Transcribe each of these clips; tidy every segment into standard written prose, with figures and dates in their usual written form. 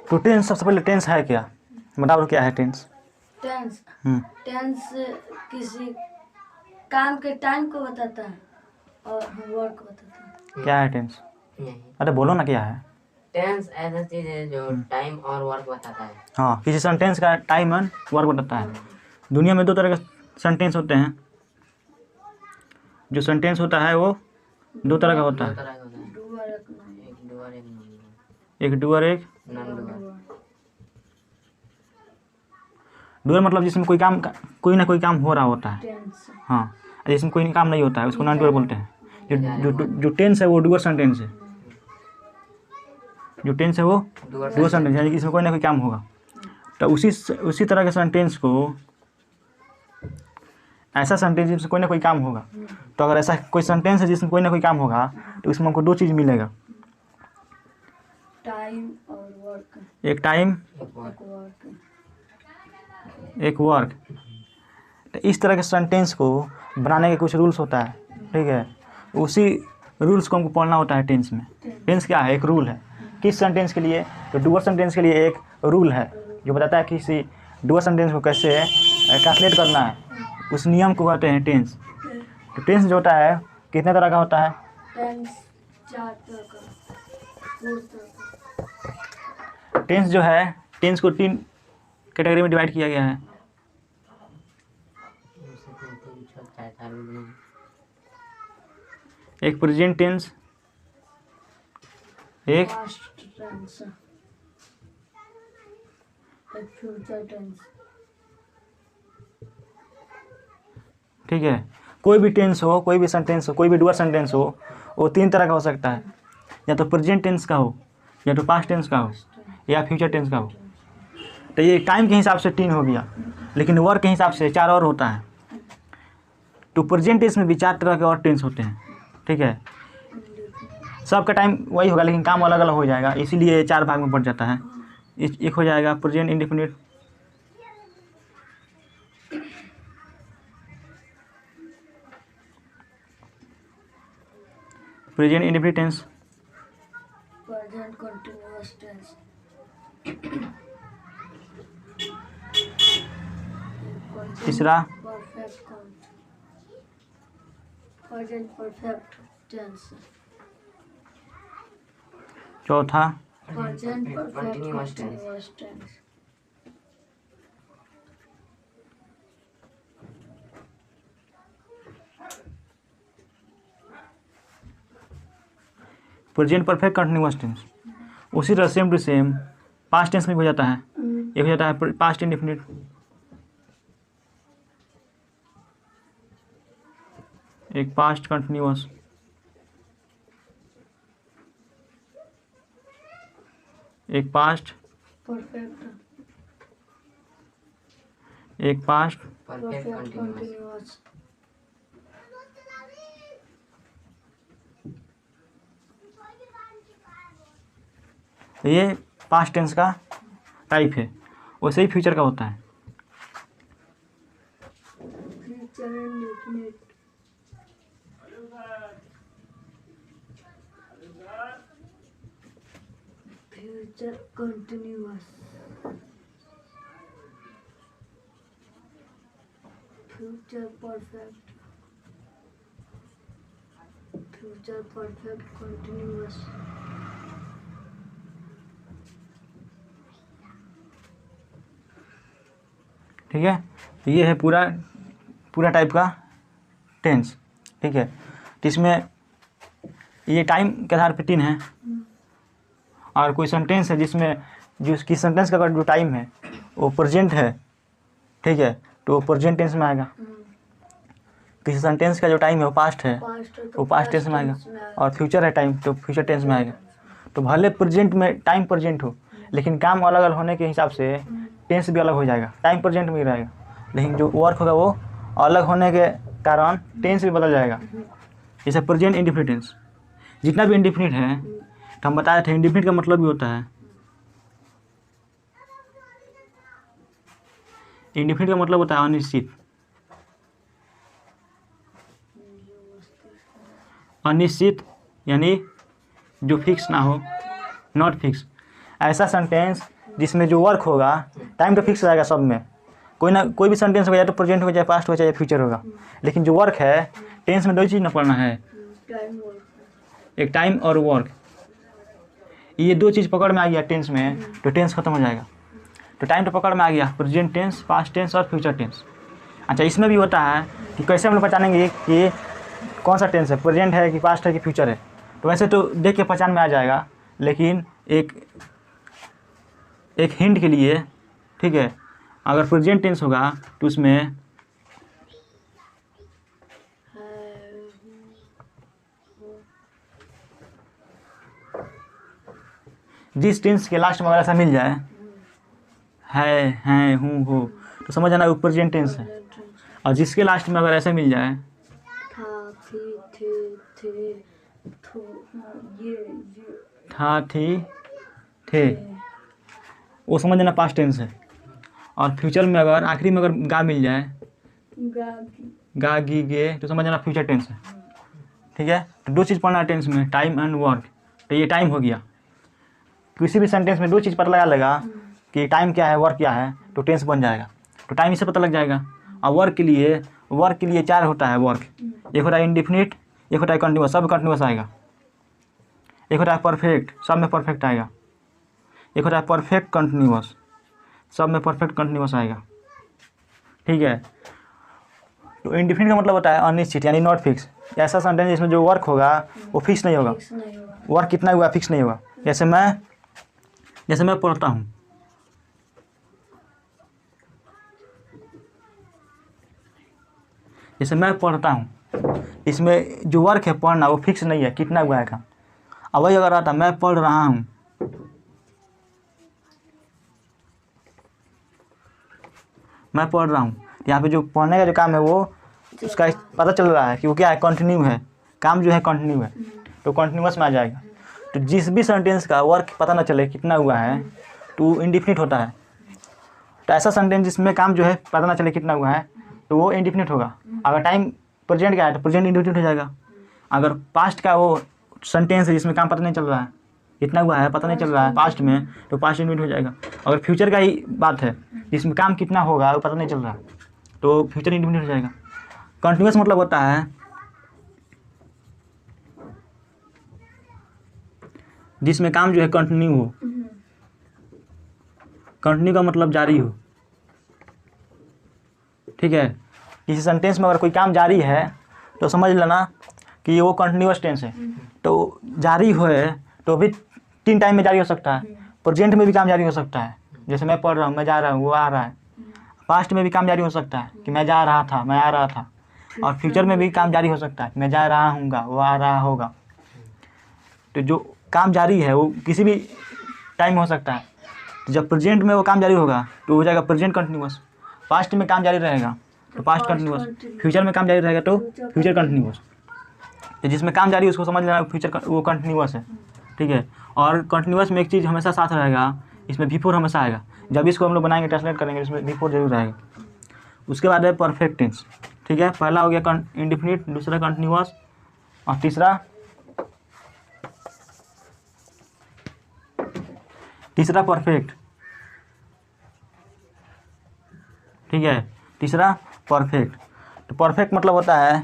तो टेंस सबसे पहले टेंस है क्या, बताओ क्या है टेंस? टेंस टेंस किसी काम के टाइम को बताता है और वर्क को बताता है। क्या है टेंस? नहीं, अरे बोलो ना क्या है। टेंस ऐसा चीज है जो टाइम और वर्क बताता है। हाँ, किसी सेंटेंस का टाइम एंड वर्क बताता है। दुनिया में दो तरह के सेंटेंस होते हैं। जो सेंटेंस होता है वो दो तरह का होता दो है, तरह का होता है, डूअर एक नॉन एक डूअर एक नॉन एक डूअर एक नॉन डूअर। डूअर। डूअर मतलब जिसमें कोई ना कोई काम हो रहा होता है। टेंस हाँ, जिसमें कोई काम नहीं होता है उसको नॉन डूअर बोलते हैं। जो टेंस है वो डूअर सेंटेंस है। जो टेंस है वो डूअर सेंटेंस यानी कि इसमें कोई ना कोई काम होगा। तो उसी तरह के सेंटेंस को ऐसा सेंटेंस जिसमें कोई ना कोई काम होगा। तो अगर ऐसा कोई सेंटेंस है जिसमें कोई ना कोई काम होगा तो उसमें हमको दो चीज़ मिलेगा, टाइम और वर्क। एक टाइम एक वर्क। एक वर्क। तो इस तरह के सेंटेंस को बनाने के कुछ रूल्स होता है, ठीक है। उसी रूल्स को हमको पढ़ना होता है टेंस में। टेंस क्या है? एक रूल है। किस सेंटेंस के लिए? तो डूअर सेंटेंस के लिए एक रूल है जो बताता है कि किसी डूअर सेंटेंस को कैसे ट्रांसलेट करना है। उस नियम को कहते हैं टेंस। तो टेंस जो होता है कितने तरह का होता है? टेंस 4 तरह का, 4 तरह का। टेंस जो है, टेंस को 3 कैटेगरी में डिवाइड किया गया है। एक प्रेजेंट टेंस, एक पास्ट टेंस, एक फ्यूचर टेंस। ठीक है। कोई भी टेंस हो, कोई भी सेंटेंस हो, कोई भी डूअर सेंटेंस हो, वो 3 तरह का हो सकता है। या तो प्रेजेंट टेंस का हो, या तो पास्ट टेंस का हो, या फ्यूचर टेंस का हो। तो ये टाइम के हिसाब से 3 हो गया, लेकिन वर्क के हिसाब से 4 और होता है। तो प्रेजेंट टेंस में भी 4 तरह के और टेंस होते हैं, ठीक है। सबका टाइम वही होगा लेकिन काम अलग अलग हो जाएगा, इसीलिए 4 भाग में बढ़ जाता है। एक हो जाएगा present indefinite, present indefinite tense, present continuous tense, तीसरा परफेक्ट प्रेजेंट परफेक्ट टेंस, चौथा present perfect Continuous tense. Continuous tense, present perfect continuous tense. उसी तरह same to same past tense में भी हो जाता है। एक हो जाता है पास्ट इंडेफिनिट, एक पास्ट कंटिन्यूअस, एक पास्ट, परफेक्ट एक पास्ट परफेक्ट कंटीन्यूअस। कंटीन्यूअस, ये पास्ट टेंस का टाइप है। वैसे ही फ्यूचर का होता है। Future indefinite, future continuous, future perfect, future perfect continuous, ठीक है। ये है पूरा टाइप का टेंस, ठीक है। तो इसमें ये टाइम के आधार पर 3 है। और कोई सेंटेंस है जिसमें जिसकी सेंटेंस का जो टाइम है वो प्रेजेंट है, ठीक है, तो वो प्रेजेंट टेंस में आएगा। किसी सेंटेंस का जो टाइम है वो पास्ट है, वो पास्ट टेंस में आएगा। और फ्यूचर है टाइम, तो फ्यूचर टेंस में आएगा। तो भले प्रेजेंट में टाइम प्रेजेंट हो, लेकिन काम अलग अलग होने के हिसाब से टेंस भी अलग हो जाएगा। टाइम प्रेजेंट में ही रहेगा, लेकिन जो वर्क होगा वो अलग होने के कारण टेंस भी बदल जाएगा। जैसे प्रेजेंट इंडेफिनिट टेंस, जितना भी इंडेफिनिट है, तो हम बताए थे इंडेफिनिट का मतलब भी होता है, इंडेफिनिट का मतलब होता है अनिश्चित। अनिश्चित यानी जो फिक्स ना हो, नॉट फिक्स। ऐसा सेंटेंस जिसमें जो वर्क होगा टाइम तो फिक्स रहेगा सब में, कोई भी सेंटेंस होगा या तो प्रेजेंट होगा, चाहे पास्ट होगा, चाहे फ्यूचर होगा, लेकिन जो वर्क है टेंस में दो ही चीज़ ना पढ़ना है, टाइम और एक टाइम और वर्क। ये दो चीज़ पकड़ में आ गया टेंस में तो टेंस खत्म हो जाएगा। तो टाइम तो पकड़ में आ गया, प्रेजेंट टेंस, पास्ट टेंस और फ्यूचर टेंस। अच्छा, इसमें भी होता है कि कैसे हम लोग पहचानेंगे कि कौन सा टेंस है, प्रेजेंट है कि पास्ट है कि फ्यूचर है। तो वैसे तो देख के पहचान में आ जाएगा, लेकिन एक हिंट के लिए, ठीक है, अगर प्रेजेंट टेंस होगा तो उसमें जिस टेंस के लास्ट में अगर ऐसा मिल जाए है, हैं, हूँ, हो, तो समझ आना वो प्रेजेंट टेंस है। और जिसके लास्ट में अगर ऐसा मिल जाए था, थी, थे, थो, ये था, थी, थे, वो समझ लेना पास्ट टेंस है। और फ्यूचर में अगर आखिरी में अगर गा मिल जाए, गा, गी, गे, तो समझ लेना फ्यूचर टेंस है। ठीक है, तो दो चीज़ पढ़ना है टेंस में, टाइम एंड वर्क। तो ये टाइम हो गया, किसी भी सेंटेंस में दो चीज़ पता लगा लेगा कि टाइम क्या है, वर्क क्या है, तो टेंस बन जाएगा। तो टाइम इससे पता लग जाएगा। और वर्क के लिए चार होता है वर्क, एक होता है इंडिफिनिट, एक होता है कंटिन्यूअस, सब कंटिन्यूअस आएगा, एक होता है परफेक्ट, सब में परफेक्ट आएगा, एक होता है परफेक्ट कंटिन्यूअस, सब में परफेक्ट कंटिन्यूअस आएगा। ठीक है, तो इंडिफिनिट का मतलब होता है अनिश्चित, यानी नॉट फिक्स। ऐसा सेंटेंस जिसमें जो वर्क होगा वो फिक्स नहीं होगा, वर्क कितना हुआ फिक्स नहीं होगा। जैसे मैं पढ़ता हूँ, जैसे मैं पढ़ता हूँ, इसमें जो वर्क है पढ़ना वो फिक्स नहीं है, कितना हुआ है काम। अब वही अगर आता मैं पढ़ रहा हूँ, मैं पढ़ रहा हूँ, यहाँ पे जो पढ़ने का जो काम है वो उसका पता चल रहा है कि वो क्या है, कंटिन्यू है, काम जो है कंटिन्यू है, तो कंटिन्यूअस में आ जाएगा। तो जिस भी सेंटेंस का वर्क पता ना चले कितना हुआ है तो इंडिफिनिट होता है। तो ऐसा सेंटेंस जिसमें काम जो है पता ना चले कितना हुआ है तो वो इंडिफिनिट होगा। अगर टाइम प्रेजेंट का है तो प्रेजेंट इंडिफिनिट हो जाएगा। अगर पास्ट का वो सेंटेंस है जिसमें काम पता नहीं चल रहा है, कितना हुआ है पता नहीं चल रहा है पास्ट में, तो पास्ट इंडिफिनिट हो जाएगा। अगर फ्यूचर का ही बात है जिसमें काम कितना होगा वो पता नहीं चल रहा है, तो फ्यूचर इंडिफिनिट हो जाएगा। कंटिन्यूअस मतलब होता है जिसमें काम जो है कंटिन्यू हो। कंटिन्यू का मतलब जारी हो। ठीक है, किसी सेंटेंस में अगर कोई काम जारी है तो समझ लेना कि वो कंटिन्यूअस टेंस है। तो जारी होए तो भी 3 टाइम में जारी हो सकता है, प्रेजेंट में भी काम जारी हो सकता है, जैसे मैं पढ़ रहा हूँ, मैं जा रहा हूँ, वो आ रहा है। पास्ट में भी काम जारी हो सकता है कि मैं जा रहा था, मैं आ रहा था। और फ्यूचर में भी काम जारी हो सकता है, मैं जा रहा हूँगा, वो आ रहा होगा। तो जो काम जारी है वो किसी भी टाइम हो सकता है। तो जब प्रेजेंट में वो काम जारी होगा तो हो जाएगा प्रेजेंट कंटिन्यूअस। पास्ट में काम जारी रहेगा तो पास्ट कंटिन्यूअस, फ्यूचर में काम जारी रहेगा तो फ्यूचर कंटिन्यूअस। तो जिसमें काम जारी है उसको समझ लेना फ्यूचर वो कंटिन्यूअस है। ठीक है, और कंटिन्यूअस में एक चीज़ हमेशा साथ रहेगा, इसमें V4 हमेशा आएगा। जब इसको हम लोग बनाएंगे, ट्रांसलेट करेंगे, इसमें V4 जरूर आएगा। उसके बाद है परफेक्ट टेंस। ठीक है, पहला हो गया इंडिफिनिट, दूसरा कंटिन्यूअस और तीसरा परफेक्ट। ठीक है, तीसरा परफेक्ट। तो परफेक्ट मतलब होता है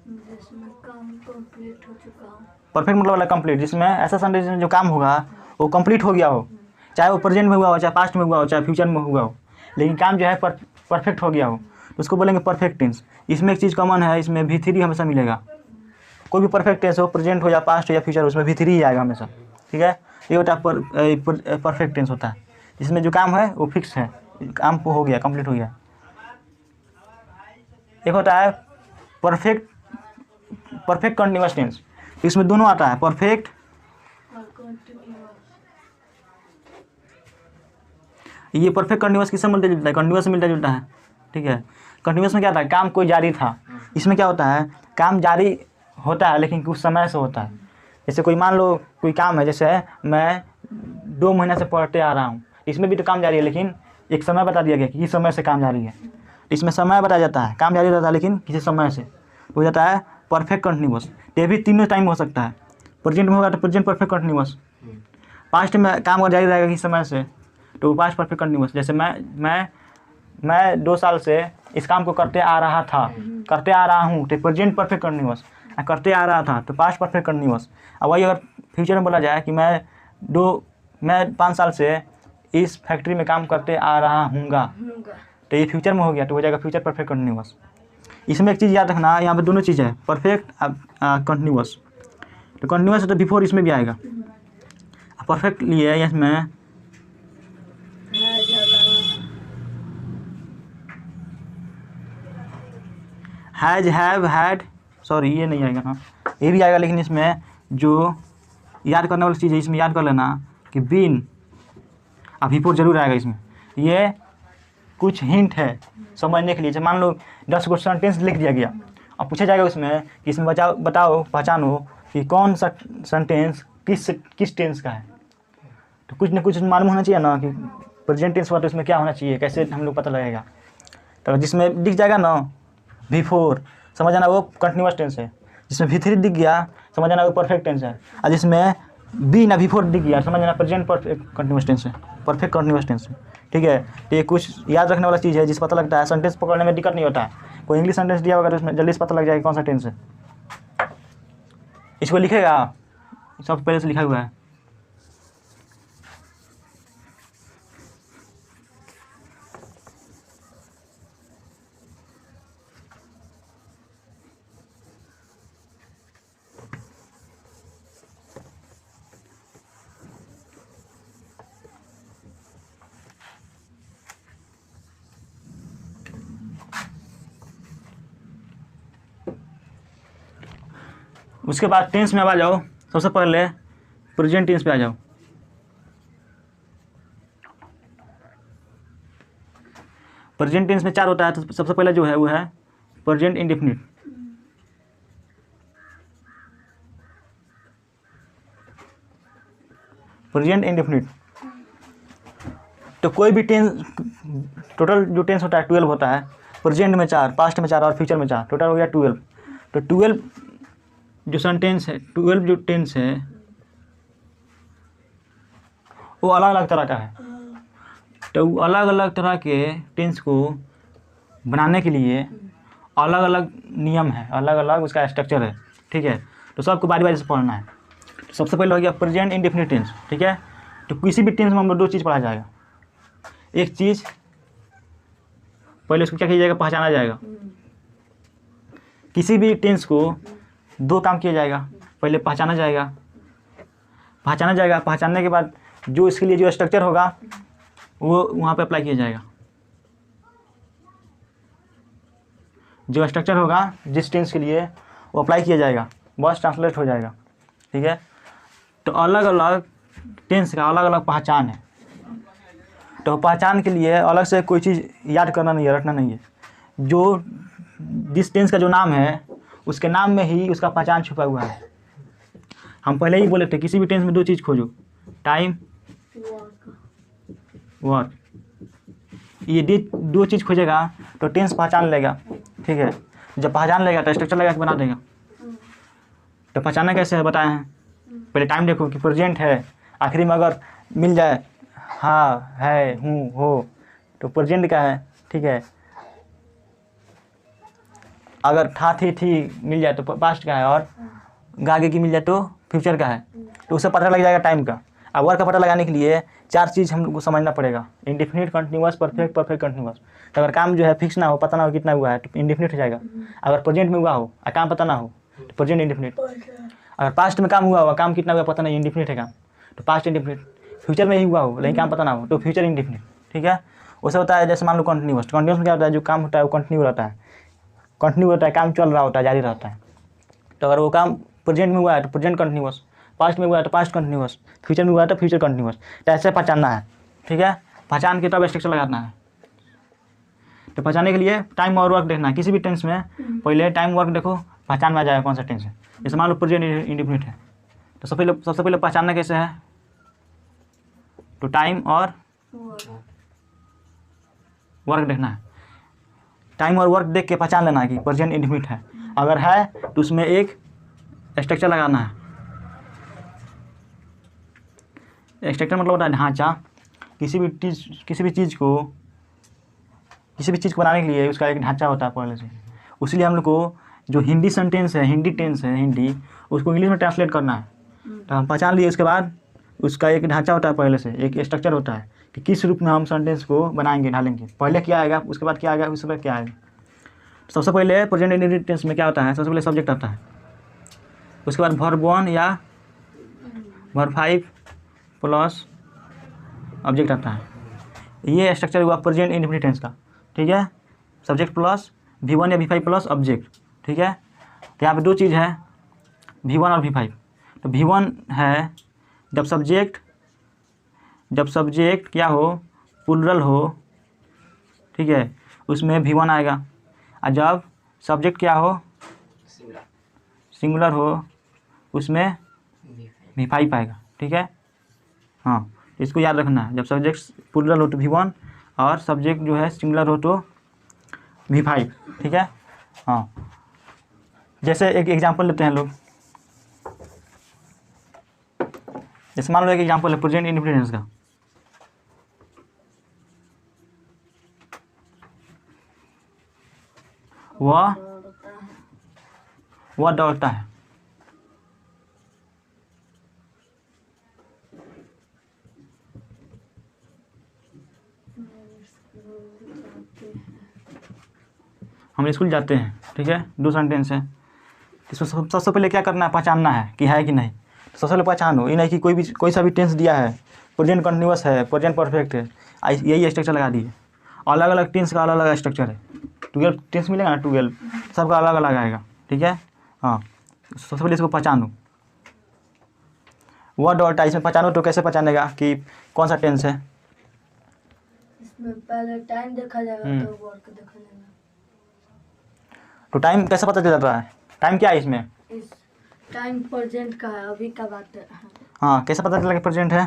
जिसमें काम कंप्लीट हो चुका हो। परफेक्ट मतलब वाला कंप्लीट, जिसमें ऐसा सेंटेंस में जो काम होगा वो कंप्लीट हो गया हो, चाहे वो प्रेजेंट में हुआ हो, चाहे पास्ट में हुआ हो, चाहे फ्यूचर में हुआ हो, लेकिन काम जो है परफेक्ट हो गया हो, तो उसको बोलेंगे परफेक्ट टेंस। इसमें एक चीज़ कॉमन है, इसमें V3 हमेशा मिलेगा। कोई भी परफेक्ट टेंस हो, प्रेजेंट हो या पास्ट हो या फ्यूचर, उसमें V3 ही आएगा हमेशा। ठीक है, ये होता है परफेक्ट टेंस होता है, जिसमें जो काम है वो फिक्स है, काम हो गया, कंप्लीट हो गया। एक होता है परफेक्ट कंटिन्यूअस टेंस, इसमें दोनों आता है, परफेक्ट और कंटिन्यूअस। ये परफेक्ट कंटिन्यूअस किससे मिलता जुलता है, कंटिन्यूअस से मिलता जुलता है। ठीक है, कंटिन्यूअस में क्या था, काम कोई जारी था। इसमें क्या होता है, काम जारी होता है लेकिन कुछ समय से होता है। जैसे कोई मान लो कोई काम है, जैसे मैं 2 महीने से पढ़ते आ रहा हूँ, इसमें भी तो काम जारी है लेकिन एक समय बता दिया गया कि किस समय से काम जारी है। इसमें समय बताया जाता है, काम जारी रहता है लेकिन किसी समय से, हो जाता है परफेक्ट कंटिन्यूअस। तो ये भी तीनों टाइम हो सकता है, प्रेजेंट में होगा तो प्रेजेंट परफेक्ट कंटिन्यूअस, पास्ट में काम और जारी रहेगा किस समय से, तो पास्ट परफेक्ट कंटिन्यूअस। जैसे मैं 2 साल से इस काम को करते आ रहा हूँ तो प्रेजेंट परफेक्ट कंटिन्यूअस। करते आ रहा था तो पास्ट परफेक्ट कंटिन्यूअस। अब वही अगर फ्यूचर में बोला जाए कि मैं 5 साल से इस फैक्ट्री में काम करते आ रहा हूँगा, तो ये फ्यूचर में हो गया तो हो जाएगा फ्यूचर परफेक्ट कंटिन्यूअस। इसमें एक चीज़ याद रखना, यहाँ पे दोनों चीज़ है, परफेक्ट कंटिन्यूअस। तो कंटिन्यूअस है तो बिफोर इसमें भी आएगा। परफेक्ट लिए इसमें हैज, हैव, हैड, सॉरी ये नहीं आएगा, हाँ ये भी आएगा, लेकिन इसमें जो याद करने वाली चीज़ है इसमें याद कर लेना कि बीन बिफोर जरूर आएगा इसमें। ये कुछ हिंट है समझने के लिए। जैसे मान लो 10 को सेंटेंस लिख दिया गया, अब पूछा जाएगा उसमें कि इसमें बताओ पहचानो कि कौन सा सेंटेंस किस टेंस का है। तो कुछ ना कुछ मालूम होना चाहिए ना कि प्रेजेंट टेंस हुआ तो उसमें क्या होना चाहिए, कैसे हम लोग पता लगेगा। तो जिसमें दिख जाएगा ना बिफोर, समझ जाना वो कंटिन्यूअस टेंस है। जिसमें V3 दिख गया समझ जाना वो परफेक्ट टेंस है। और जिसमें बी ना बिफोर दिख गया समझ जाना प्रेजेंट परफेक्ट कंटिन्यूअस टेंस है, परफेक्ट कंटिन्यूअस टेंस है। ठीक है, तो ये कुछ याद रखने वाला चीज़ है जिससे पता लगता है। सेंटेंस पकड़ने में दिक्कत नहीं होता है। कोई इंग्लिश सेंटेंस दिया होगा तो उसमें जल्दी से पता लग जाएगा कौन सा टेंस है। इसको लिखेगा, सब पहले से लिखा हुआ है। उसके बाद टेंस में आ जाओ। सबसे पहले प्रेजेंट टेंस पे आ जाओ। प्रेजेंट टेंस में 4 होता है, तो सबसे पहले जो है वो है प्रेजेंट इंडेफिनिट। प्रेजेंट इंडेफिनिट तो कोई भी टेंस, टोटल जो टेंस होता है 12 होता है। प्रेजेंट में 4, पास्ट में 4 और फ्यूचर में 4, टोटल हो गया 12। तो 12 जो सेंटेंस है, 12 जो टेंस है वो अलग अलग तरह का है। तो अलग अलग तरह के टेंस को बनाने के लिए अलग अलग नियम है, अलग अलग उसका स्ट्रक्चर है। ठीक है, तो सबको बारी बारी से पढ़ना है। तो सबसे पहले हो गया प्रेजेंट इंडेफिनिट टेंस। ठीक है, तो किसी भी टेंस में हम लोग 2 चीज़ पढ़ा जाएगा। एक चीज़ पहले उसको क्या किया जाएगा, पहचाना जाएगा। किसी भी टेंस को 2 काम किया जाएगा। पहले पहचाना जाएगा, पहचानने के बाद जो इसके लिए जो स्ट्रक्चर होगा वो वहाँ पे अप्लाई किया जाएगा। जो स्ट्रक्चर होगा जिस टेंस के लिए वो अप्लाई किया जाएगा, बस ट्रांसलेट हो जाएगा। ठीक है, तो अलग अलग टेंस का अलग अलग पहचान है। तो पहचान के लिए अलग से कोई चीज़ याद करना नहीं है, रखना नहीं है। जो जिस टेंस का जो नाम है उसके नाम में ही उसका पहचान छुपा हुआ है। हम पहले ही बोले थे किसी भी टेंस में 2 चीज़ खोजो, टाइम, वर्क। ये 2 चीज़ खोजेगा तो टेंस पहचान लेगा। ठीक है, जब पहचान लेगा तो स्ट्रक्चर लगा के बना देगा। तो पहचाना कैसे है बताए हैं। पहले टाइम देखो कि प्रेजेंट है, आखिरी में अगर मिल जाए हाँ, है, हूँ, हो, तो प्रेजेंट का है। ठीक है, अगर था, थी मिल जाए तो पास्ट का है, और आगे की मिल जाए तो फ्यूचर का है। तो उससे पता लग जाएगा टाइम का। अब वर्क का पता लगाने के लिए 4 चीज़ हम लोग को समझना पड़ेगा, indefinite, continuous, perfect, perfect continuous. तो अगर काम जो है फिक्स ना हो, पता ना हो कितना हुआ है, तो इंडेफिनिट हो जाएगा। अगर प्रेजेंट में हुआ हो और काम पता ना हो तो प्रेजेंट इंडेफिनिट। अगर पास्ट में काम हुआ हो, काम कितना हुआ पता नहीं, इंडेफिनिट है काम, तो पास्ट इंडेफिनिट। फ्यूचर में ही हुआ हो लेकिन काम पता ना हो तो फ्यूचर इंडेफिनिट। ठीक है, उससे होता है जैसे मान लो कंटिन्यूअस। कंटिन्यूअस में क्या होता है, जो काम होता है वो कंटिन्यू रहता है, काम चल रहा होता है, जारी रहता है। तो अगर वो काम प्रेजेंट में हुआ है तो प्रेजेंट कंटिन्यूअस, पास्ट में हुआ है तो पास्ट कंटिन्यूअस, फ्यूचर में हुआ है तो फ्यूचर कंटिन्यूअस। तो ऐसे पहचानना है। ठीक है, पहचान के तब स्ट्रक्चर लगाना है। तो पहचानने के लिए टाइम और वर्क देखना है। किसी भी टेंस में पहले टाइम वर्क देखो, पहचान में आ जाएगा कौन सा टेंस है। जैसे मान लो प्रेजेंट इंडेफिनिट है, तो सबसे पहले पहचानना कैसे है, तो टाइम और वर्क देखना है। टाइम और वर्क देख के पहचान लेना है कि प्रेजेंट इंडेफिनिट है। अगर है तो उसमें एक स्ट्रक्चर लगाना है। स्ट्रक्चर मतलब होता है ढांचा। किसी भी चीज़ को बनाने के लिए उसका एक ढांचा होता है पहले से। उसीलिए हम लोग को जो हिंदी सेंटेंस है, हिंदी टेंस है हिंदी, उसको इंग्लिश में ट्रांसलेट करना है। तो हम पहचान लिए, उसके बाद उसका एक ढांचा होता है, पहले से एक स्ट्रक्चर होता है कि किस रूप में हम सेंटेंस को बनाएंगे, ढालेंगे। पहले क्या आएगा, उसके बाद क्या आएगा, उसके बाद क्या आएगा। सबसे पहले प्रेजेंट इंडेफिनिट टेंस में क्या होता है, सबसे पहले सब्जेक्ट आता है, उसके बाद वर्ब 1 या वर्ब 5 प्लस ऑब्जेक्ट आता है। ये स्ट्रक्चर हुआ प्रेजेंट इंडेफिनिट टेंस का, ठीक है। सब्जेक्ट प्लस V1 या V5 प्लस ऑब्जेक्ट, ठीक है। तो यहाँ पे दो चीज़ है, V1 और V5। तो V1 है जब सब्जेक्ट क्या हो, प्लुरल हो, ठीक है, उसमें V1 आएगा। और जब सब्जेक्ट क्या हो, सिंगुलर हो, उसमें V5 आएगा, ठीक है। हाँ, इसको याद रखना है, जब सब्जेक्ट प्लुरल हो तो V1 और सब्जेक्ट जो है सिंगुलर हो तो V5, ठीक है। हाँ, जैसे एक एग्जांपल लेते हैं लोग, जैसे मान लो एक एग्जांपल है प्रेजेंट इंडेफिनिट टेंस का। वह दौड़ता है। हम स्कूल जाते हैं, ठीक है, दो सेंटेंस है। इसमें सबसे पहले क्या करना है, पहचानना है कि है कि नहीं। सबसे पहले पहचानो, ये नहीं कि कोई सा भी टेंस दिया है, प्रेजेंट कंटिन्यूअस है, प्रेजेंट परफेक्ट है, यही स्ट्रक्चर लगा दिए। अलग अलग टेंस का अलग अलग स्ट्रक्चर है। 12 टेंस मिलेगा ना, 12 सबका अलग अलग आएगा, ठीक है। हाँ, सबसे पहले इसको पहचानो। वह दौड़ता है, इसमें पहचानो तो कैसे पहचानेगा कि कौन सा टेंस है। इसमें पहले टाइम देखा जाएगा तो वर्क देखा जाएगा। तो टाइम कैसे पता चल जाता है, टाइम क्या है इसमें, इस टाइम प्रेजेंट का है, अभी का बात है। हाँ, कैसे पता चला कि प्रेजेंट है,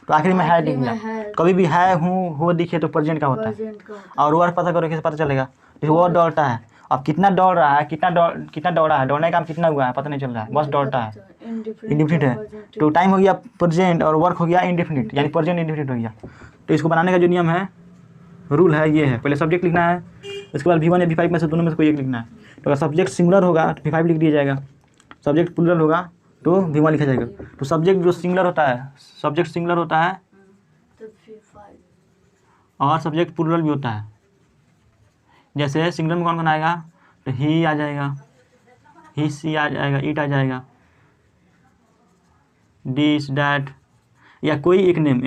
तो आखिरी में है दिख गया। कभी भी है हूँ हो दिखे तो प्रेजेंट का होता है। प्रेजेंट का और वर्ड पता करो कैसे पता चलेगा, जैसे वो दौड़ता है, अब कितना दौड़ रहा है, कितना दौड़ा है, दौड़ने का काम कितना हुआ है पता नहीं चल रहा है, बस दौड़ता है, इंडेफिनिट है। तो टाइम हो गया प्रेजेंट और वर्क हो गया इंडेफिनिट, यानी प्रेजेंट इंडेफिनिट हो गया। तो इसको बनाने का जो नियम है, रूल है, ये है, पहले सब्जेक्ट लिखना है, उसके बाद V1 या V5 में से दोनों में से कोई एक लिखना है। तो अगर सब्जेक्ट सिंगुलर होगा तो V5 लिख दिया जाएगा, सब्जेक्ट प्लुरल होगा तो V1 लिखा जाएगा। तो सब्जेक्ट जो सिंगुलर होता है, सब्जेक्ट सिंगुलर होता है तो V5 और सब्जेक्ट प्लुरल भी होता है। जैसे सिंगुलर में कौन कौन आएगा, तो ही आ जाएगा, ही सी आ जाएगा, इट आ जाएगा, दिस डैट, या कोई एक नेम,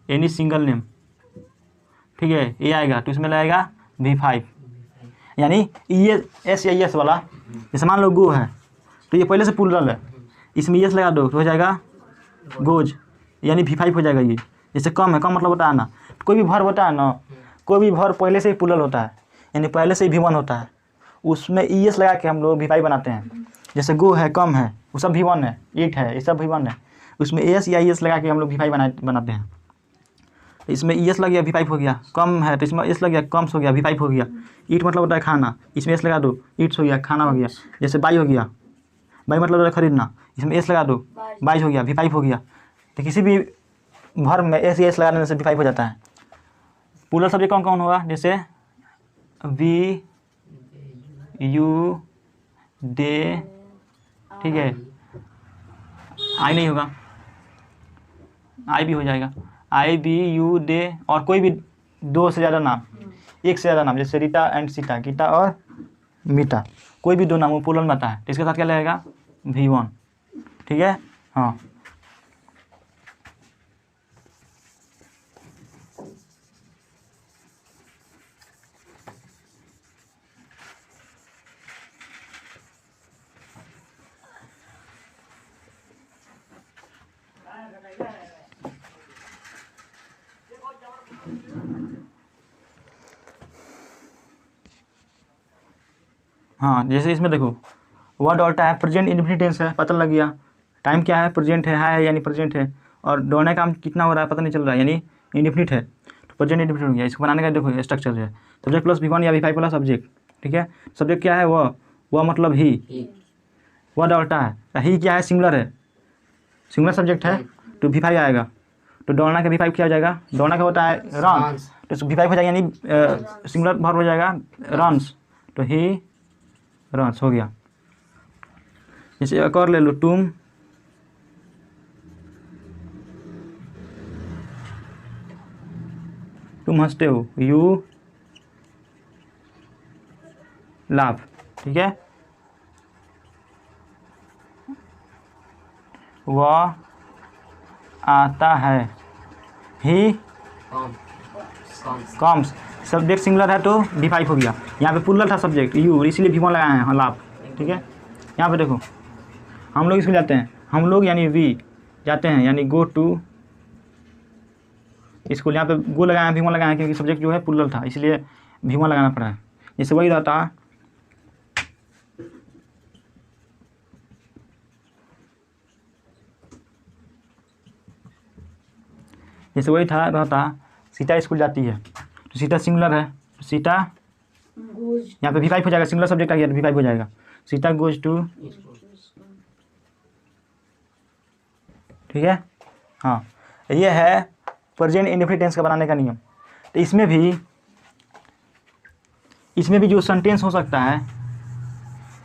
एनी सिंगल नेम, ठीक है, ये आएगा। तो इसमें लगेगा V5, यानी एस या एस वाला। जैसे मान लो गो है तो ये पहले से प्लुरल है, इसमें एस लगा दो तो हो जाएगा गोज, यानी V5 हो जाएगा ये। जैसे कम है, कम मतलब होता है ना, तो कोई भी भर होता है ना, कोई भी भर पहले से ही प्लुरल होता है, यानी पहले से ही V1 होता है, उसमें एस लगा के हम लोग V5 बनाते हैं। जैसे गो है, कम है, वो सब V1 है, ईट है, ये सब V1 है, उसमें एस या एस लगा के हम लोग V5 बनाते हैं। इसमें एस लग गया V5 हो गया। कम है तो इसमें एस लग गया, कम्स हो गया, V5 हो गया। ईट मतलब होता है खाना, इसमें एस लगा दो, ईट्स हो गया, खाना हो गया। जैसे बाई हो गया, बाई मतलब होता है खरीदना, इसमें एस लगा दो, बाईस हो गया, V5 हो गया। तो किसी भी भर में एस लगा देने से V5 हो जाता है। प्लुरल सब्जेक्ट कौन कौन होगा, जैसे वी, यू, दे, ठीक है, आई नहीं होगा, आई भी हो जाएगा, आई बी यू दे, और कोई भी दो से ज़्यादा नाम, एक से ज़्यादा नाम, जैसे रीता एंड सीता, गीता और मीता, कोई भी दो नाम वो प्लुरल में आता है। तो इसके साथ क्या लगेगा, V1, ठीक है। हाँ, हाँ, जैसे इसमें देखो वह दौड़ता है, प्रेजेंट इंडेफिनिट टेंस है, पता लग गया। टाइम क्या है, प्रेजेंट है यानी प्रेजेंट है, और दौड़ने का काम कितना हो रहा है पता नहीं चल रहा है, यानी इंडेफिनिट है, तो प्रेजेंट इंडेफिनिट हो गया। इसको बनाने का देखो स्ट्रक्चर है, सब्जेक्ट प्लस V1 या V5 प्लस सब्जेक्ट, ठीक है। सब्जेक्ट क्या है, वह मतलब ही, वह दौड़ता है। तो ही क्या है, सिंगुलर है, सिंगुलर सब्जेक्ट है तो V5 आएगा। तो दौड़ना का V5 क्या हो जाएगा, दौड़ना का होता है रन, तो V5 हो जाएगा, यानी सिंगुलर वर्ब हो जाएगा रन्स, तो ही रन्स हो गया। जैसे एक और ले लो, तुम हंसते हो, यू लाभ, ठीक है। वह आता है, ही कम्स, सब्जेक्ट सिंगुलर है तो V5 हो गया। यहाँ पे प्लूरल था सब्जेक्ट यू, इसीलिए V1 लगाए हैं लाभ, ठीक है। यहाँ पे देखो, हम लोग स्कूल जाते हैं, हम लोग यानी वी जाते हैं, यानी गो टू स्कूल। यहाँ पे गो लगाए हैं, V1 लगाए हैं, क्योंकि सब्जेक्ट जो है प्लूरल था, इसलिए V1 लगाना पड़ा है। जैसे वही रहता, जैसे वही था रहता सीता स्कूल जाती है, तो सीता सिंगुलर है, तो सीता गोज यहाँ पे V5 हो जाएगा, सिंगुलर सब्जेक्ट आ गया तो V5 हो जाएगा। सीता गोज टू, ठीक है। हाँ, ये है प्रेजेंट इंडेफिनिट टेंस का बनाने का नियम। तो इसमें भी जो सेंटेंस हो सकता है,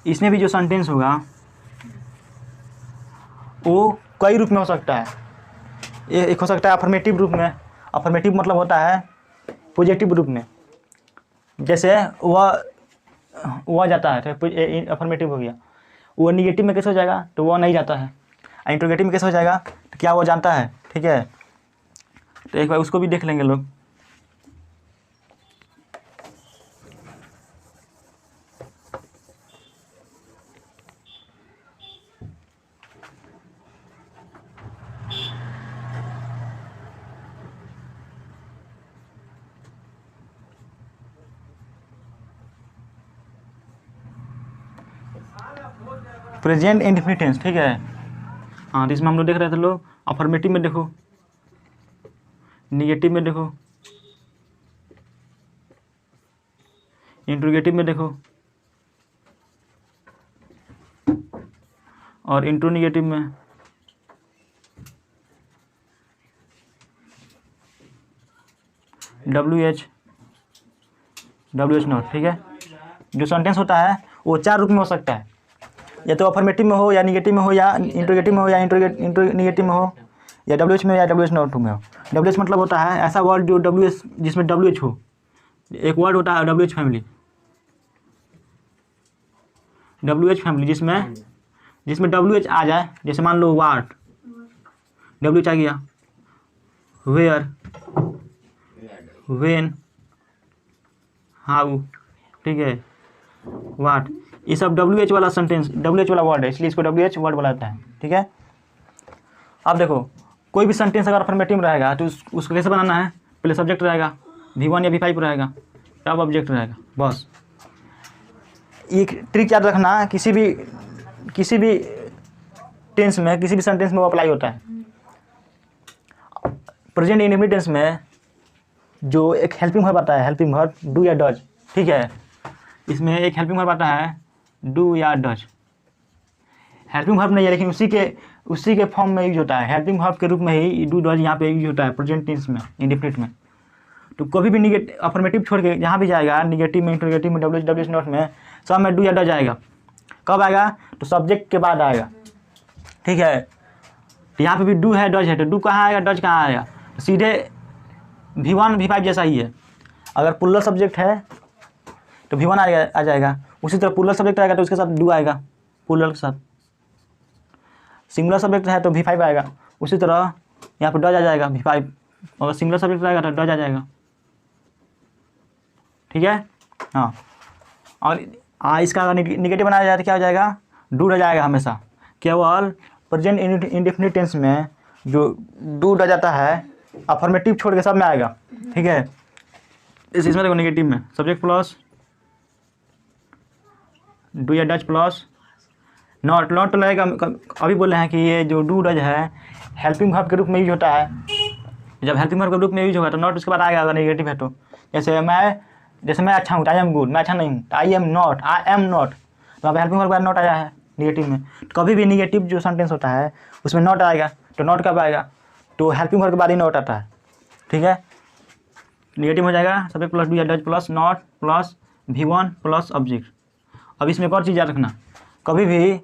इसमें भी जो सेंटेंस होगा वो कई रूप में हो सकता है। एक हो सकता है अफर्मेटिव रूप में, अफर्मेटिव मतलब होता है पॉजिटिव रूप में, जैसे वह जाता है तो अफर्मेटिव हो गया। वो निगेटिव में कैसे हो जाएगा, तो वह नहीं जाता है। इंट्रोगेटिव में कैसे हो जाएगा, तो क्या वो जानता है, ठीक है। तो एक बार उसको भी देख लेंगे लोग। प्रेजेंट इंडेफिनिट टेंस, ठीक है। हाँ, तो इसमें हम लोग देख रहे थे लोग, अफर्मेटिव में देखो, निगेटिव में देखो, इंट्रोगेटिव में देखो, और इंट्रोनिगेटिव में, WH नॉट, ठीक है। जो सेंटेंस होता है वो 4 रूप में हो सकता है, या तो अफर्मेटिव में हो, या निगेटिव में हो, या इंट्रोगेटिव में हो, या निगेटिव में हो, या WH में, या WH नॉट में हो। WH मतलब होता है ऐसा वर्ड जो WH, जिसमें WH हो। एक वर्ड होता है WH फैमिली, WH फैमिली जिसमें WH आ जाए, जैसे मान लो वाट, WH आ गया, वेयर, वेन, हाउ, ठीक है, वाट, ये सब WH वाला सेंटेंस, WH वाला वर्ड है, इसलिए इसको WH वर्ड बोला जाता है, ठीक है। अब देखो, कोई भी सेंटेंस अगर अफर्मेटिव रहेगा तो उसको कैसे बनाना है, पहले सब्जेक्ट रहेगा, V1 या V5 रहेगा, तब ऑब्जेक्ट रहेगा। बस एक ट्रिक याद रखना, किसी भी टेंस में, किसी भी सेंटेंस में वो अप्लाई होता है। प्रेजेंट इंडेफिनिट टेंस में जो एक हेल्पिंग वर्ब आता है, हेल्पिंग वर्ब डू या डज, ठीक है। इसमें एक हेल्पिंग वर्ब आता है डू या डज। हेल्पिंग वर्ब नहीं है, लेकिन उसी के फॉर्म में यूज होता है, हेल्पिंग वर्ब के रूप में ही डू डज यहाँ पे यूज होता है प्रेजेंट टेंस में, इंडेफिनिट में। तो कभी भी निगेटिव अफर्मेटिव छोड़ के जहाँ भी जाएगा, निगेटिव में, इंट्रोगेटिव में, WH नॉट में, सब में डू या डज आएगा। कब आएगा, तो सब्जेक्ट के बाद आएगा, ठीक है। तो यहाँ पे भी डू है, डज है, तो डू कहाँ आएगा, डज कहाँ आएगा, तो सीधे V1 V5 जैसा ही है। अगर प्लूरल सब्जेक्ट है तो V1 आ जाएगा, उसी तरह प्लूरल सब्जेक्ट आएगा तो उसके साथ डू आएगा, प्लूरल के साथ। सिंगुलर सब्जेक्ट है तो V5 आएगा, उसी तरह यहाँ पर डज आ जाएगा V5, अगर सिंगुलर सब्जेक्ट आएगा तो डज आ जाएगा, ठीक है। हाँ, और इसका अगर निगेटिव बनाया जाए तो क्या हो जाएगा, डू डज आएगा हमेशा। केवल प्रेजेंट इंडेफिनिट टेंस में जो डू डज आता है अफर्मेटिव छोड़ के सब में आएगा, ठीक है। इसमें देखो, निगेटिव में सब्जेक्ट प्लस डू या डज प्लस नॉट तो लगेगा। अभी बोल रहे हैं कि ये जो डू डज है हेल्पिंग वर्ब के रूप में यूज होता है। जब हेल्पिंग वर्ब के रूप में यूज होगा तो नॉट उसके बाद आएगा अगर निगेटिव है तो। जैसे मैं अच्छा हूँ, आई एम गुड, मैं अच्छा नहीं हूँ, आई एम नॉट, तो अब हेल्पिंग वर्ब का नॉट आया है, निगेटिव में। तो कभी भी निगेटिव जो सेंटेंस होता है उसमें नॉट आएगा, तो नॉट कब आएगा, तो हेल्पिंग वर्ब के बाद ही नॉट आता है। ठीक है, निगेटिव हो जाएगा सब्जेक्ट प्लस डू या does plus not plus V1 plus object. अब इसमें एक और चीज़ याद रखना, कभी भी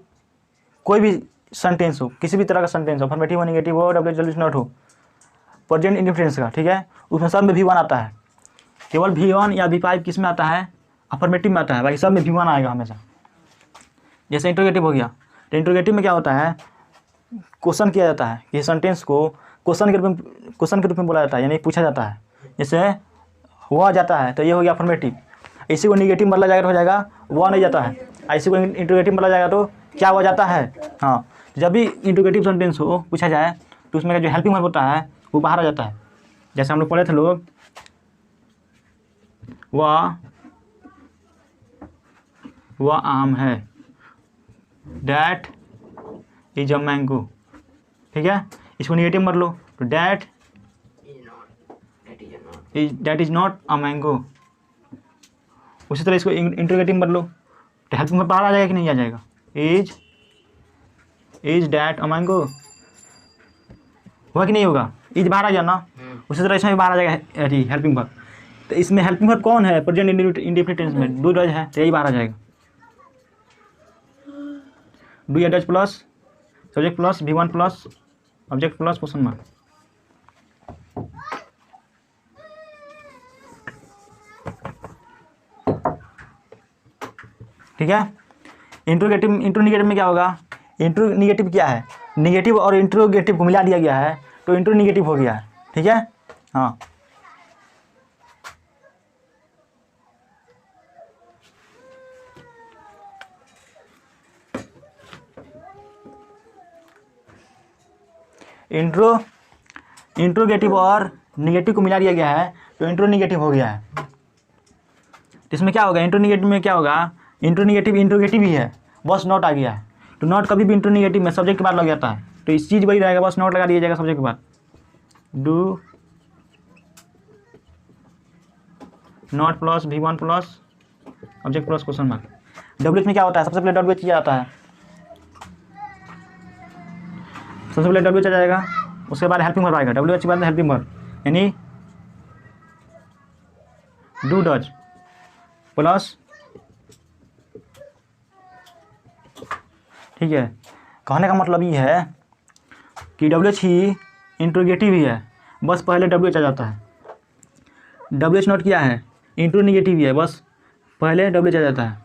कोई भी सेंटेंस हो, किसी भी तरह का सेंटेंस हो, अफर्मेटिव हो, निगेटिव हो, डब्ल्यू नॉट हो, प्रेजेंट इंडिफरेंस का, ठीक है, उसमें सब में V1 आता है। केवल V1 या V5 किस में आता है, अफर्मेटिव में आता है, बाकी सब में V1 आएगा हमेशा। जैसे इंट्रोगेटिव हो गया, तो इंट्रोगेटिव में क्या होता है, क्वेश्चन किया जाता है कि सेंटेंस को क्वेश्चन के रूप में बोला जाता है, यानी पूछा जाता है। जैसे हुआ जाता है तो ये हो गया अफर्मेटिव। इसी को निगेटिव बोला जाएगा तो हो जाएगा हुआ नहीं जाता है, इसी को इंट्रोगेटिव बोला जाएगा तो क्या हुआ जाता है। हाँ, जब भी इंट्रोगेटिव सेंटेंस हो पूछा जाए तो उसमें जो हेल्पिंग वर्ब होता है वो बाहर आ जाता है। जैसे हम लोग पढ़े थे लोग, वह आम है, डैट इज अ मैंगो। ठीक है, इसको निगेटिव मत लो तो that is not a mango. उसी तरह इसको इंट्रोगेटिव मत लो तो हेल्पिंग वर्ब बाहर आ जाएगा कि नहीं आ जाएगा, इज डैट अ मैंगो, होगा कि नहीं होगा, इज बाहर आ गया ना। उसी तरह इसमें भी बाहर आ जाएगा हेल्पिंग वर्ब। तो इसमें हेल्पिंग वर्ब कौन है, प्रेजेंट इंडेफिनिट टेंस में डू डज है, तो यही बाहर आ जाएगा। डू या does plus subject plus V1 plus object plus question mark. ठीक है, इंट्रोगेटिव में क्या होगा, इंट्रोगेटिव क्या है, निगेटिव और इंट्रोगेटिव को मिला दिया गया है तो इंट्रोगेटिव हो गया है। ठीक है, हाँ, इंट्रोगेटिव और निगेटिव को मिला दिया गया है तो इंट्रोनिगेटिव हो गया है। तो इसमें क्या होगा, इंट्रोनिगेटिव में क्या होगा, इंट्रोगेटिव ही है, बस नॉट आ गया है। तो नॉट कभी भी इंट्रोनिगेटिव में सब्जेक्ट के बाद लग जाता है, तो इस चीज़ वही रहेगा, बस नॉट लगा दिया जाएगा सब्जेक्ट के बाद। Do not plus V1 plus object plus question mark. W में क्या होता है, सबसे पहले डब्ल्यू आता है, सबसे पहले डब्ल्यू आ जाएगा, उसके बाद हेल्पिंग वर्ब आएगा, डब्ल्यू के बाद हेल्पिंग वर्ब, यानी डू डज प्लस। ठीक है, कहने का मतलब ये है कि डब्ल्यू ही इंट्रोगेटिव ही है, बस पहले डब्ल्यू आ जाता है। डब्ल्यू नोट किया है, इंट्रोनिगेटिव ही है, बस पहले डब्ल्यू आ जाता है।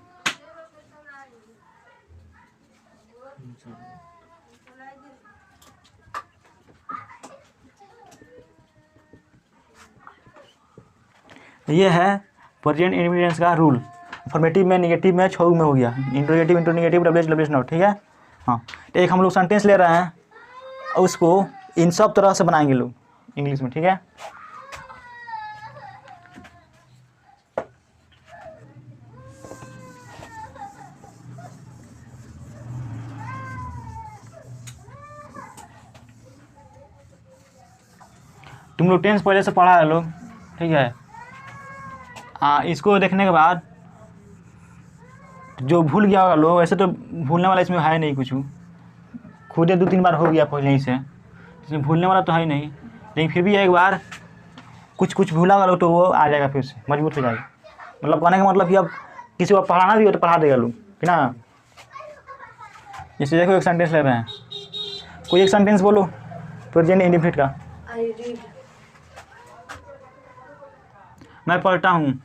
ये है प्रेजेंट इंडिफरेंस का रूल। फॉर्मेटिव में, निगेटिव में, छऊ में हो गया, इंट्रोगेटिव, इंट्रोनिगेटिव, डब्ल्यू नॉट। ठीक है, हाँ, तो एक हम लोग सेंटेंस ले रहे हैं और उसको इन सब तरह से बनाएंगे लोग इंग्लिश में। ठीक है, तुम लोग टेंस पहले से पढ़ा है लोग। ठीक है, इसको देखने के बाद जो भूल गया होगा लोग, वैसे तो भूलने वाला इसमें है नहीं कुछ, खुद 2-3 बार हो गया पहले ही से, इसमें भूलने वाला तो है ही नहीं, लेकिन फिर भी एक बार कुछ भूला होगा लोग तो वो आ जाएगा, फिर से मजबूत हो जाएगा। मतलब कहने का मतलब कि अब किसी को पढ़ाना भी हो तो पढ़ा देगा लोग, है ना। जैसे देखो एक सेंटेंस ले रहे हैं, कोई एक सेंटेंस बोलो प्रेजेंट इंडेफिनिट का। आई रीड, मैं पढ़ता हूँ,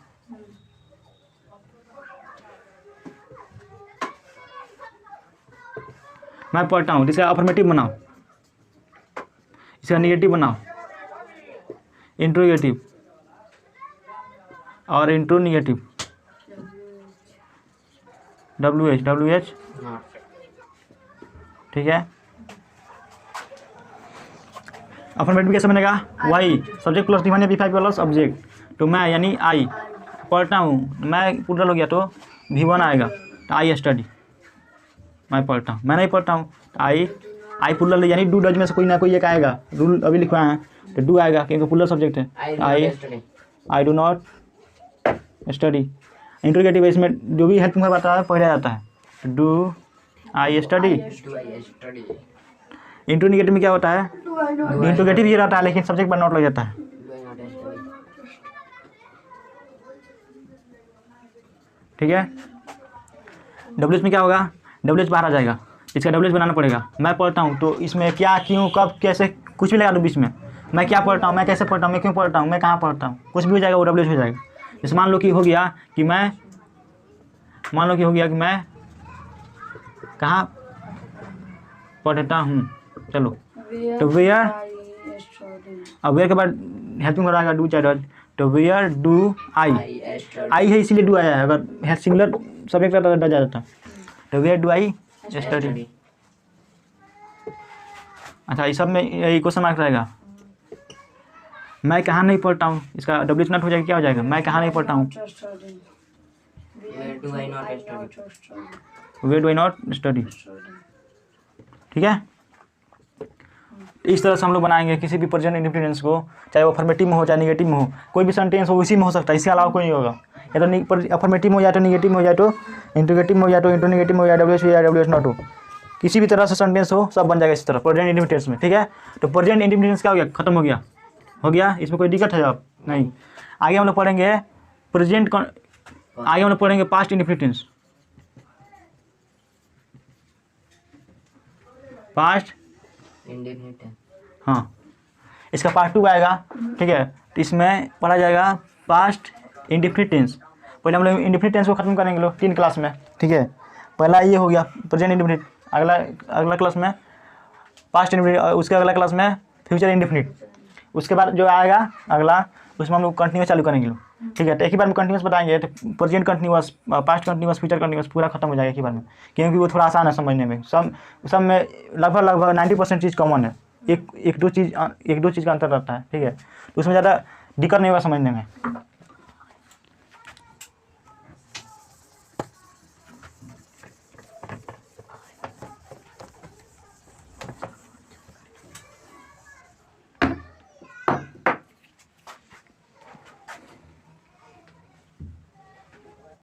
मैं पढ़ता हूँ, इसका अफर्मेटिव बनाओ, इसका निगेटिव बनाओ, इंट्रोगेटिव और इंट्रोनिगेटिव, WH। ठीक है, अफर्मेटिव कैसे बनेगा, वाई subject plus define V5 plus object, तो मैं यानी आई पढ़ता हूँ, मैं पूरा हो गया तो V1 आएगा, तो आई स्टडी, मैं पढ़ता हूँ, मैं नहीं पढ़ता हूँ तो आई पुलर यानी डू डज में से कोई ना कोई एक आएगा, रूल अभी लिखवाए हैं तो डू आएगा क्योंकि पुलर सब्जेक्ट है। I do not study. Interrogative इसमें जो भी हेल्पिंग वर्ब आता है पहले आता है, do I study. Do I study. Into negative में क्या होता है? इंटू नेगेटिव ही रहता है लेकिन सब्जेक्ट पर नोट लग जाता है। Do I not study. ठीक है। डब्ल्यू में क्या होगा? डब्ल्यू बाहर आ जाएगा, इसका डब्ल्यू बनाना पड़ेगा। मैं पढ़ता हूँ तो इसमें क्या, क्यों, कब, कैसे, कुछ भी लगा दो बीच में। मैं क्या पढ़ता हूँ, मैं कैसे पढ़ता हूँ, मैं क्यों पढ़ता हूँ, मैं कहाँ पढ़ता हूँ, कुछ भी हो जाएगा वो डब्ल्यू हो जाएगा। जैसे मान लो कि हो गया कि मैं कहाँ पढ़ता हूँ। चलो तो वेयर, अब वेयर के बाद हेल्पिंग हो रहा है डू चाहे, तो वेयर डू आई, आई है इसीलिए डू आया है। अगर सिंगुलर सब्जेक्ट रहता तो जाता था। तो वेयर डू आई स्टडी। अच्छा, इस सब में यही क्वेश्चन मार्क रहेगा। मैं कहाँ नहीं पढ़ता हूँ, इसका डब्ल्यू नॉट हो जाएगा, क्या हो जाएगा? मैं कहाँ नहीं पढ़ता हूँ। Where do I not study. Where do I not study. ठीक है। इस तरह से हम लोग बनाएंगे किसी भी प्रेजेंट इंडिफिनिट को, चाहे वो अफर्मेटिव में हो चाहे निगेटिव में हो। कोई भी सेंटेंस हो उसी में हो सकता है, इसके अलावा कोई नहीं होगा। या तो अफर्मेटिव में हो, या तो निगेटिव में हो, या तो इंट्रोगेटिव में हो, या तो इंटू निगेटिव में हो, या डब्ल्यू या डब्ल्यू नॉट हो। किसी भी तरह से सेंटेंस हो सब बन जाएगा इस तरह प्रेजेंट इंडिफिनिट में। ठीक है। तो प्रेजेंट इंडिफिनिट क्या हो गया? खत्म हो गया। इसमें कोई दिक्कत है अब नहीं। आगे हम लोग पढ़ेंगे आगे हम लोग पढ़ेंगे पास्ट इंडिफिनिट। Past indefinite. हाँ, इसका पार्ट 2 आएगा। ठीक है। तो इसमें पढ़ा जाएगा पास्ट इंडेफिनिट टेंस। पहले हम लोग इंडेफिनिट टेंस को खत्म करेंगे लोग 3 क्लास में। ठीक है। पहला ये हो गया प्रेजेंट इंडेफिनिट, अगला क्लास में पास्ट इंडेफिनिट, उसके अगला क्लास में फ्यूचर इंडेफिनिट। उसके बाद जो आएगा अगला, उसमें हम लोग कंटिन्यूस चालू करेंगे लोग। ठीक है। तो एक ही बार में कंटिन्यूस बताएंगे तो present continuous, past continuous, future continuous पूरा खत्म हो जाएगा एक ही बार में, क्योंकि वो थोड़ा आसान है समझने में। सब में लगभग 90% चीज़ कॉमन है। एक दो चीज़ का अंतर रहता है। ठीक है। तो उसमें ज़्यादा दिक्कत नहीं होगा समझने में।